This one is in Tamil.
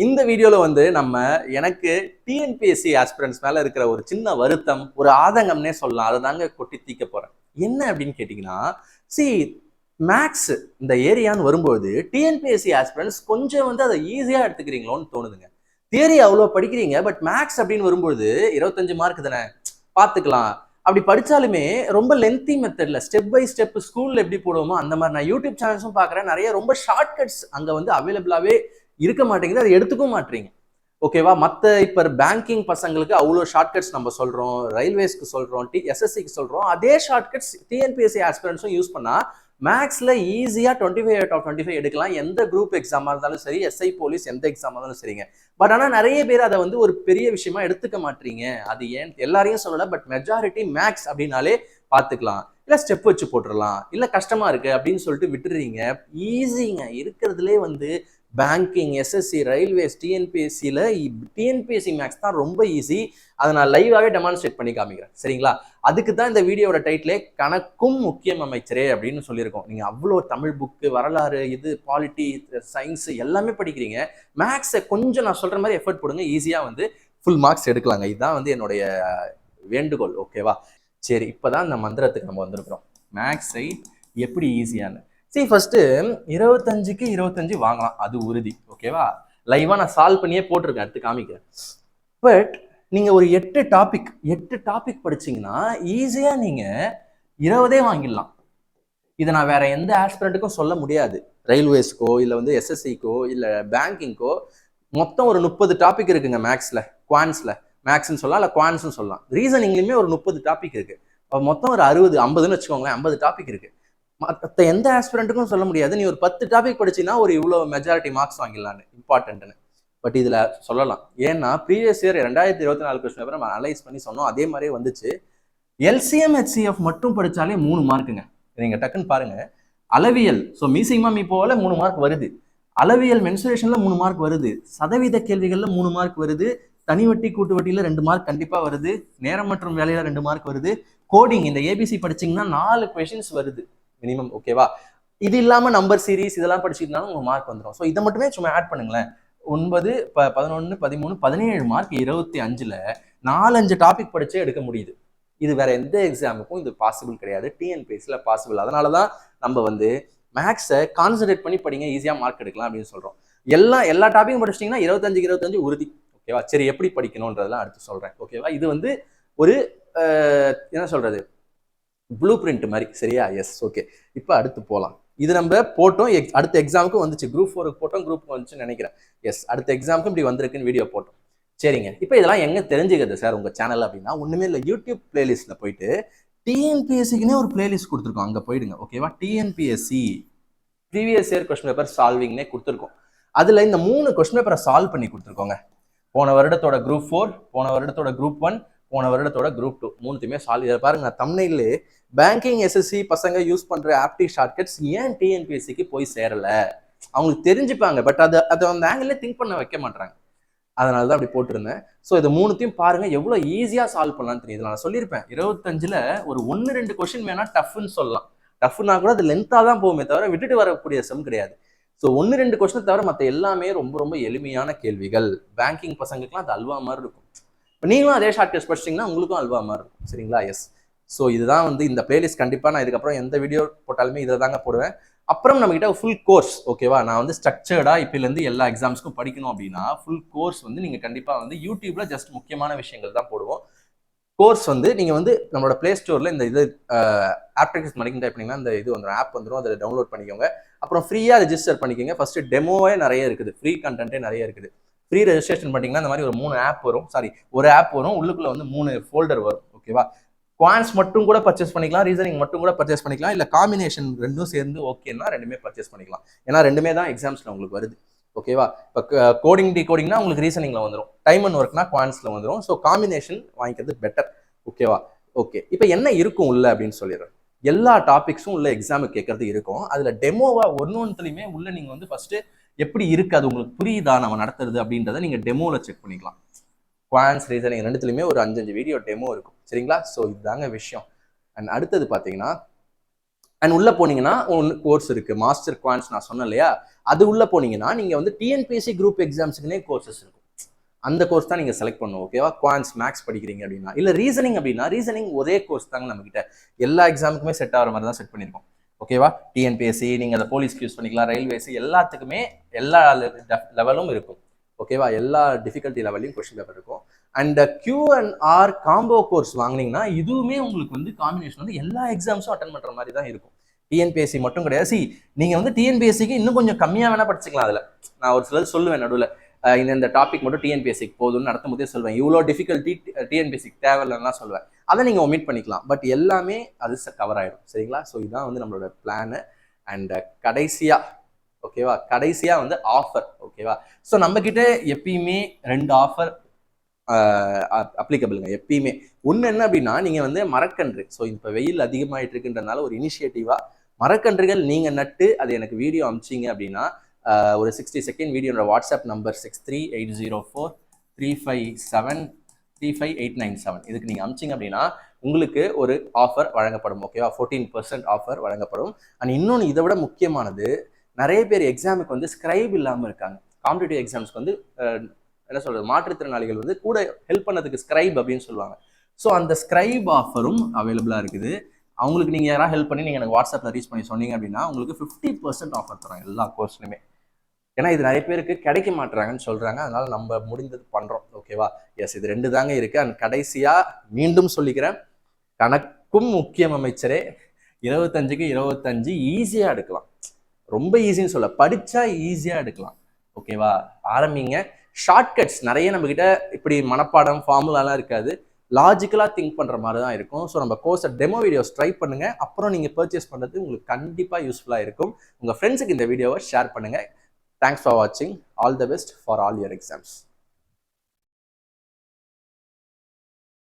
இந்த வீடியோல வந்து எனக்கு டிஎன்பிஎஸ்சி ஆஸ்பிரன்ஸ் மேல இருக்கிற ஒரு சின்ன வருத்தம், ஒரு ஆதங்கம்னே சொல்லலாம். அதை தாங்க கொட்டி தீக்க போறேன். என்ன அப்படின்னு கேட்டீங்கன்னா, சி மேக்ஸ் இந்த ஏரியான்னு வரும்போது டிஎன்பிஎஸ்சி ஆஸ்பிரன்ஸ் கொஞ்சம் வந்து அதை ஈஸியா எடுத்துக்கிறீங்களோன்னு தோணுதுங்க. தியரி அவ்வளோ படிக்கிறீங்க, பட் மேக்ஸ் அப்படின்னு வரும்போது 25 மார்க் தானே, பார்த்துக்கலாம். அப்படி படிச்சாலுமே ரொம்ப லென்த்தி மெத்தட்ல ஸ்டெப் பை ஸ்டெப் ஸ்கூல்ல எப்படி போடுவோமோ அந்த மாதிரி நான் யூடியூப் சேனல்ஸும் பார்க்குறேன். நிறைய ரொம்ப ஷார்ட்கட்ஸ் அங்கே வந்து அவைலபிளாவே இருக்க மாட்டேங்குது, அதை எடுத்துக்கவும் மாட்டீங்க. ஓகேவா? மற்ற இப்போ பேங்கிங் பசங்களுக்கு அவ்வளோ ஷார்ட்கட்ஸ் நம்ம சொல்றோம், ரயில்வேஸ்க்கு சொல்றோம், எஸ்எஸ்சிக்கு சொல்றோம். அதே ஷார்ட்கட்ஸ் டிஎன்பிஎஸ்சி ஆஸ்பிரன்ஸும் யூஸ் பண்ணா மேக்ஸ்ல ஈஸியா 25/25 எடுக்கலாம். எந்த குரூப் எக்ஸாமா இருந்தாலும் சரி, எஸ்ஐ போலீஸ் எந்த எக்ஸாமா இருந்தாலும் சரிங்க. பட் ஆனால் நிறைய பேர் அதை வந்து ஒரு பெரிய விஷயமா எடுத்துக்க மாட்டீங்க. அது ஏன் எல்லாரையும் சொல்லல, பட் மெஜாரிட்டி மேக்ஸ் அப்படின்னாலே பார்த்துக்கலாம், இல்லை ஸ்டெப் வச்சு போட்டுடலாம், இல்லை கஷ்டமா இருக்கு அப்படின்னு சொல்லிட்டு விட்டுறீங்க. ஈஸிங்க இருக்கிறதுலே வந்து பேங்கிங், எஸ்எஸ்சி, ரயில்வேஸ், டிஎன்பிஎஸ்சியில் டிஎன்பிஎஸ்சி மேக்ஸ் தான் ரொம்ப ஈஸி. அதை நான் லைவாகவே டெமான்ஸ்ட்ரேட் பண்ணி காமிக்கிறேன், சரிங்களா? அதுக்கு தான் இந்த வீடியோட டைட்டிலே கணக்கும் முக்கியம் அமைச்சரே அப்படின்னு சொல்லியிருக்கோம். நீங்கள் அவ்வளோ தமிழ் புக்கு, வரலாறு, இது பாலிட்டி, சயின்ஸ் எல்லாமே படிக்கிறீங்க. மேக்ஸை கொஞ்சம் நான் சொல்கிற மாதிரி எஃபர்ட் போடுங்க, ஈஸியாக வந்து ஃபுல் மார்க்ஸ் எடுக்கலாங்க. இதுதான் வந்து என்னுடைய வேண்டுகோள். ஓகேவா? சரி, இப்போதான் இந்த மந்திரத்துக்கு நம்ம வந்திருக்கிறோம். மேக்ஸை எப்படி ஈஸியானு சரி. ஃபர்ஸ்ட் 25க்கு 25 வாங்கலாம், அது உறுதி. ஓகேவா? லைவா நான் சால்வ் பண்ணியே போட்டிருக்கேன், எடுத்து காமிக்கிறேன். பட் நீங்க ஒரு 8 டாபிக் படிச்சீங்கன்னா ஈஸியா நீங்க 20 வாங்கிடலாம். இதை நான் வேற எந்த ஆஸ்பிரண்ட்டுக்கும் சொல்ல முடியாது. ரயில்வேஸ்க்கோ இல்லை வந்து எஸ்எஸ்சிக்கோ இல்லை பேங்கிங்கோ மொத்தம் ஒரு 30 டாபிக் இருக்குங்க மேக்ஸ்ல, குவான்ஸ்ல. மேக்ஸ்ன்னு சொல்லலாம், இல்லை குவான்ஸ்ன்னு சொல்லலாம். ரீசனிங்லயுமே ஒரு 30 டாபிக் இருக்கு. மொத்தம் ஒரு 60, 50ன்னு வச்சுக்கோங்களேன், 50 டாபிக் இருக்கு. மற்ற எந்த ஆஸ்பிரண்ட்டுக்கும் சொல்ல முடியாது நீ ஒரு 10 டாபிக் படிச்சுன்னா ஒரு இவ்வளோ மெஜாரிட்டி மார்க்ஸ் வாங்கிடலான்னு, இம்பார்ட்டன்ட்னு. பட் இதில் சொல்லலாம், ஏன்னா ப்ரீவியஸ் இயர் 2024 கொஸ்டின் பேப்பர் நம்ம அனலைஸ் பண்ணி சொன்னோம், அதே மாதிரியே வந்துச்சு. எல்சிஎம் ஹெச்சிஎஃப் மட்டும் படித்தாலே 3 மார்க்குங்க. நீங்கள் டக்குன்னு பாருங்க. அளவியல், ஸோ மீசிமா மீ போல 3 மார்க் வருது. அளவியல் மென்சுரேஷன்ல 3 மார்க் வருது. சதவீத கேள்விகள்ல 3 மார்க் வருது. தனிவட்டி கூட்டு வட்டியில 2 மார்க் கண்டிப்பா வருது. நேரம் மற்றும் வேலையில 2 மார்க் வருது. கோடிங் இந்த ஏபிசி படிச்சீங்கன்னா 4 கொஸ்டின்ஸ் வருது மினிமம். ஓகேவா? இது இல்லாம நம்பர் சீரீஸ் இதெல்லாம் படிச்சுக்கிட்டாலும் உங்க மார்க் வந்துடும். ஸோ இதை மட்டுமே சும்மா ஆட் பண்ணுங்களேன். 9, 11, 13, 17 மார்க் 25ல 4-5 டாபிக் படிச்சே எடுக்க முடியுது. இது வேற எந்த எக்ஸாமுக்கும் இது பாசிபிள் கிடையாது, டிஎன்பிஎஸ்சியில் பாசிபிள். அதனாலதான் நம்ம வந்து மேக்ஸை கான்சன்ட்ரேட் பண்ணி படிங்க, ஈஸியா மார்க் எடுக்கலாம் அப்படின்னு சொல்றோம். எல்லா டாபிக்கும் படிச்சிட்டிங்கன்னா 25க்கு 25 உறுதி. ஓகேவா? சரி, எப்படி படிக்கணும்ன்றதெல்லாம் அடுத்து சொல்றேன். ஓகேவா? இது வந்து ஒரு என்ன சொல்றது, ப்ளூ பிரிண்ட் மாதிரி, சரியா? Yes, okay. இப்போ அடுத்து போகலாம். இது நம்ம போட்டோம், அடுத்த எக்ஸாமுக்கும் வந்துச்சு. குரூப் 4க்கு போட்டோம், குரூப் வந்துச்சுன்னு நினைக்கிறேன். எஸ், அடுத்த எக்ஸாமுக்கும் இப்படி வந்திருக்குன்னு வீடியோ போட்டோம். சரிங்க. இப்போ இதெல்லாம் எங்க தெரிஞ்சுக்கிறது சார் உங்க சேனல் அப்படின்னா, ஒண்ணுமே இல்லை, யூடியூப் பிளேலிஸ்ட்ல போயிட்டு டிஎன்பிஎஸ்சிக்குன்னே ஒரு பிளேலிஸ்ட் கொடுத்துருக்கோம், அங்க போயிடுங்க. ஓகேவா? TNPSC previous year question paper சால்விங்னே கொடுத்துருக்கோம். அதுல இந்த 3 கொஸ்டின் பேப்பரை சால்வ் பண்ணி கொடுத்துருக்கோங்க. போன வருடத்தோட குரூப் 4, போன வருடத்தோட குரூப் 1, போன வருடத்தோட குரூப் 2, மூணுத்தையுமே சால்வ். இதை பாருங்க, தம்ப்நெயிலே பேங்கிங் எஸ்எஸ்சி பசங்க யூஸ் பண்ற ஆப்டி ஷார்ட்கட்ஸ் ஏன் டிஎன்பிஎஸ்சிக்கு போய் சேரல, அவங்களுக்கு தெரிஞ்சுப்பாங்க, பட் அதை அந்த ஆங்கிள் திங்க் பண்ண வைக்க மாட்டாங்க. அதனால தான் அப்படி போட்டிருந்தேன். ஸோ இது மூணுத்தையும் பாருங்க, எவ்வளோ ஈஸியா சால்வ் பண்ணலாம்னு தெரியுது. நான் சொல்லியிருப்பேன், 25ல ஒரு 1-2 கொஸ்டின் வேணா டஃப்னு சொல்லலாம். டஃப்னா கூட அது லென்த்தா தான் போகுமே தவிர விட்டுட்டு வரக்கூடிய சம் கிடையாது. ஸோ 1-2 கொஸ்டின் தவிர மற்ற எல்லாமே ரொம்ப ரொம்ப எளிமையான கேள்விகள். பேங்கிங் பசங்களுக்குலாம் அது அல்வா மாதிரி இருக்கும். இப்போ நீங்களும் அதே ஷார்ட்கட்ஸ் படிச்சிட்டிங்கன்னா உங்களுக்கும் அல்வா மாதிரி இருக்கும், சரிங்களா? எஸ். ஸோ இதுதான் வந்து இந்த பிளேலிஸ்ட். கண்டிப்பாக நான் இதுக்கப்புறம் எந்த வீடியோ போட்டாலுமே இதை தாங்க போடுவேன். அப்புறம் நம்மகிட்ட ஃபுல் கோர்ஸ். ஓகேவா? நான் வந்து ஸ்ட்ரக்சர்டாக இப்போலேருந்து எல்லா எக்ஸாம்ஸ்க்கும் படிக்கணும் அப்படின்னா ஃபுல் கோர்ஸ் வந்து நீங்கள் கண்டிப்பாக வந்து யூடியூப்ல ஜஸ்ட் முக்கியமான விஷயங்கள் தான் போடுவோம். கோர்ஸ் வந்து நீங்கள் வந்து நம்மளோட பிளே ஸ்டோரில் இந்த இது ஆப்ளிகேஷன் மணிக்கு டைப் பண்ணிங்கன்னா இந்த இது வந்துடும், ஆப் வந்துடும், அதில் டவுன்லோட் பண்ணிக்கோங்க. அப்புறம் ஃப்ரீயாக ரெஜிஸ்டர் பண்ணிக்கோங்க. ஃபர்ஸ்ட் டெமோவே நிறைய இருக்குது, ஃப்ரீ கண்டென்ட்டே நிறைய இருக்குது. ஃப்ரீ ரெஜிஸ்ட்ரேஷன் பண்ணிங்கன்னா இந்த மாதிரி ஒரு 3 ஆப் வரும், ஒரு ஆப் வரும், உள்ளுக்குள்ள வந்து 3 ஃபோல்டர் வரும். ஓகேவா? குவான்ஸ் மட்டும் கூட பர்ச்சேஸ் பண்ணிக்கலாம், ரீசனிங் மட்டும் கூட பர்ச்சேஸ் பண்ணிக்கலாம், இல்லை காம்பினேஷன் ரெண்டும் சேர்ந்து ஓகேன்னா ரெண்டுமே பர்ச்சேஸ் பண்ணிக்கலாம். ஏன்னா ரெண்டுமே தான் எக்ஸாம்ஸ்ல உங்களுக்கு வருது. ஓகேவா? இப்போ கோடிங் டிகோடிங்னா உங்களுக்கு ரீசனிங்ல வந்துடும், டைம் அண்ட் ஒர்க்னா குவான்ஸ்ல வந்துடும். ஸோ காம்பினேஷன் வாங்கிக்கிறது பெட்டர். ஓகேவா? ஓகே. இப்போ என்ன இருக்கும் உள்ள அப்படின்னு சொல்லிடுறேன். எல்லா டாபிக்ஸும் உள்ள எக்ஸாமுக்கு கேட்கறது இருக்கும். அதுல டெமோவா ஒன்னொன்னுலையுமே உள்ள நீங்க வந்து ஃபர்ஸ்ட் எப்படி இருக்கு, அது உங்களுக்கு புரியுதா நம்ம நடத்துறது அப்படின்றத நீங்க டெமோல செக் பண்ணிக்கலாம். குவான்ஸ், ரீசனிங் ரெண்டுத்துலையுமே ஒரு 5-5 வீடியோ டெமோ இருக்கும், சரிங்களா? ஸோ இதுதாங்க விஷயம். அண்ட் அடுத்தது பார்த்தீங்கன்னா அண்ட் உள்ள போனீங்கன்னா ஒன்று கோர்ஸ் இருக்கு, மாஸ்டர் குவான்ஸ் நான் சொன்னேன் இல்லையா, அது உள்ள போனீங்கன்னா நீங்க வந்து டிஎன்பிஎஸ்சி குரூப் எக்ஸாம்ஸுக்குனே கோர்சஸ் இருக்கும். அந்த கோர்ஸ் தான் நீங்க செலக்ட் பண்ணும். ஓகேவா? குவான்ஸ் மேக்ஸ் படிக்கிறீங்க அப்படின்னா, இல்ல ரீசனிங் அப்படின்னா ரீசனிங் ஒரே கோர்ஸ் தாங்க நம்ம கிட்ட எல்லா எக்ஸாமுக்குமே செட் ஆகிற மாதிரி தான் செட் பண்ணியிருக்கோம். ஓகேவா? டிஎன்பிஎஸ்சி நீங்க அதை போலீஸ்க்கு யூஸ் பண்ணிக்கலாம், ரயில்வேஸ் எல்லாத்துக்குமே எல்லா லெவலும் இருக்கும். ஓகேவா? எல்லா டிஃபிகல்ட்டி லெவலையும் கொஸ்டின் பேப்பர் இருக்கும். அண்ட் Q&R காம்போ கோர்ஸ் வாங்கினீங்கன்னா இதுவுமே உங்களுக்கு வந்து காம்பினேஷன் வந்து எல்லா எக்ஸாம்ஸும் அட்டன் பண்ற மாதிரி தான் இருக்கும். டிஎன்பிஎஸ்சி மட்டும் கிடையாது. நீங்க வந்து டிஎன்பிஎஸ்சிக்கு இன்னும் கொஞ்சம் கம்மியா வேணா படிச்சுக்கலாம். அதுல நான் ஒரு சிலர் சொல்லுவேன் நடுவில், இந்த டாபிக் மட்டும் டிஎன்பிஎஸ்சிக்கு போதும்னு நடத்தும் போதே சொல்வேன், இவ்வளோ டிஃபிகல்ட்டி டிஎன்பிஎஸ்சிக்கு தேவையில்லைன்னா சொல்வேன். அதை நீங்க ஒமிட் பண்ணிக்கலாம். பட் எல்லாமே அது கவர் ஆயிடும். சரிங்களா? ஸோ இதுதான் வந்து நம்மளோட பிளானு. அண்ட் கடைசியா ஓகேவா, கடைசியா வந்து ஆஃபர். ஓகேவா? ஸோ நம்ம கிட்ட எப்பயுமே 2 ஆஃபர் அப்ளிகபிளுங்க எப்பயுமே. ஒன்று என்ன அப்படின்னா, நீங்க வந்து மரக்கன்று, ஸோ இப்போ வெயில் அதிகமாயிட்டு இருக்குன்றதுனால ஒரு இனிஷியேட்டிவா மரக்கன்றுகள் நீங்க நட்டு அது எனக்கு வீடியோ அமிச்சிங்க அப்படின்னா, ஒரு 60 செகண்ட் வீடியோட வாட்ஸ்அப் நம்பர் 63804357359897 இதுக்கு நீங்க அமிச்சிங்க அப்படின்னா உங்களுக்கு ஒரு ஆஃபர் வழங்கப்படும். ஓகேவா? 14% ஆஃபர் வழங்கப்படும். அண்ட் இன்னொன்று இதை விட முக்கியமானது, நிறைய பேர் எக்ஸாமுக்கு வந்து ஸ்கிரைப் இல்லாமல் இருக்காங்க. காம்படிட்டிவ் எக்ஸாம்ஸ்க்கு வந்து என்ன சொல்றது, மாற்றுத்திறனாளிகள் வந்து கூட ஹெல்ப் பண்ணதுக்கு ஸ்கிரைப் அப்படின்னு சொல்லுவாங்க. ஸோ அந்த ஸ்கிரைப் ஆஃபரும் அவைலபிளாக இருக்குது. அவங்களுக்கு நீங்கள் யாராவது ஹெல்ப் பண்ணி நீங்கள் எனக்கு வாட்ஸ்அப்பில் ரீச் பண்ணி சொன்னீங்க அப்படின்னா உங்களுக்கு 50% ஆஃபர் தரோம் எல்லா கோர்ஸ்லையுமே. ஏன்னா இது நிறைய பேருக்கு கிடைக்க மாட்டுறாங்கன்னு சொல்கிறாங்க. அதனால நம்ம முடிந்தது பண்ணுறோம். ஓகேவா? எஸ், இது 2 தாங்க இருக்குது. அண்ட் கடைசியாக மீண்டும் சொல்லிக்கிறேன், கணக்கும் முக்கியம் அமைச்சரே 25க்கு 25 ஈஸியாக எடுக்கலாம். ரொம்ப ஈஸின்னு சொல்ல, படித்தா ஈஸியாக எடுக்கலாம். ஓகேவா? ஆரம்பிங்க. ஷார்ட்கட்ஸ் நிறைய நம்மக்கிட்ட இப்படி மனப்பாடம் ஃபார்முலாலாம் இருக்காது. லாஜிக்கலாக திங்க் பண்ணுற மாதிரி தான் இருக்கும். ஸோ நம்ம கோர்ஸை டெமோ வீடியோஸ் ட்ரை பண்ணுங்கள். அப்புறம் நீங்கள் பர்ச்சேஸ் பண்ணுறது உங்களுக்கு கண்டிப்பாக யூஸ்ஃபுல்லாக இருக்கும். உங்கள் ஃப்ரெண்ட்ஸுக்கு இந்த வீடியோவை ஷேர் பண்ணுங்கள். தேங்க்ஸ் ஃபார் வாட்சிங். All the best for all your exams.